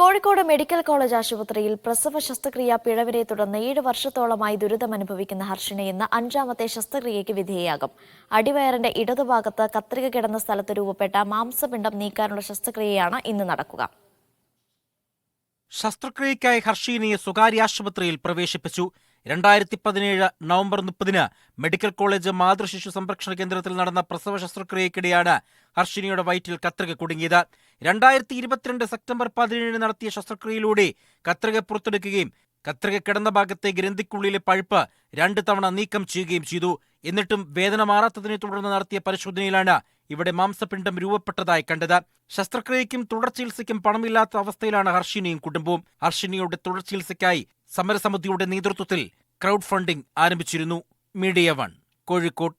Kozhikode medical college ആശുപത്രിയിൽ പ്രസവ ശസ്ത്രക്രിയ പിഴവിനെ തുടർന്ന് 7 വർഷത്തോളമായി ദുരിതമനുഭവിക്കുന്ന ഹർഷിന ഇന്ന് 5ാമത്തെ ശസ്ത്രക്രിയയ്ക്ക് വിധേയയാകും. അടിവയറിന്റെ ഇടതുഭാഗത്ത് കത്രിക കിടന്ന സ്ഥലത്ത് രൂപപ്പെട്ട മാംസപിണ്ഡം നീക്കാനുള്ള ശസ്ത്രക്രിയയാണ് ഇന്ന് നടക്കുക. ശസ്ത്രക്രിയയ്ക്കായി ഹർഷീനയെ സ്വകാര്യ ആശുപത്രിയിൽ പ്രവേശിപ്പിച്ചു. 2017 നവംബർ 30-ന് മെഡിക്കൽ കോളേജ് മാതൃശിശു സംരക്ഷണ കേന്ദ്രത്തിൽ നടന്ന പ്രസവ ശസ്ത്രക്രിയയ്ക്കിടെയാണ് ഹർഷിനിയുടെ വയറ്റിൽ കത്രിക കുടുങ്ങിയത്. 2022 സെപ്റ്റംബർ 17-ന് നടത്തിയ ശസ്ത്രക്രിയയിലൂടെ കത്രിക പുറത്തെടുക്കുകയും കത്രിക കിടന്ന ഭാഗത്തെ ഗ്രന്ഥിക്കുള്ളിലെ പഴുപ്പ് 2 തവണ നീക്കം ചെയ്യുകയും ചെയ്തു. എന്നിട്ടും വേദന മാറാത്തതിനെ തുടർന്ന് നടത്തിയ പരിശോധനയിലാണ് ഇവിടെ മാംസപിണ്ഡം രൂപപ്പെട്ടതായി കണ്ടത്. ശസ്ത്രക്രിയയ്ക്കും തുടർ ചികിത്സയ്ക്കും പണമില്ലാത്ത അവസ്ഥയിലാണ് ഹർഷിനിയും കുടുംബവും. ഹർഷിനിയുടെ തുടർ ചികിത്സയ്ക്കായി സമരസമിതിയുടെ നേതൃത്വത്തിൽ ക്രൗഡ് ഫണ്ടിംഗ് ആരംഭിച്ചിരുന്നു. മീഡിയ 1 കോഴിക്കോട്.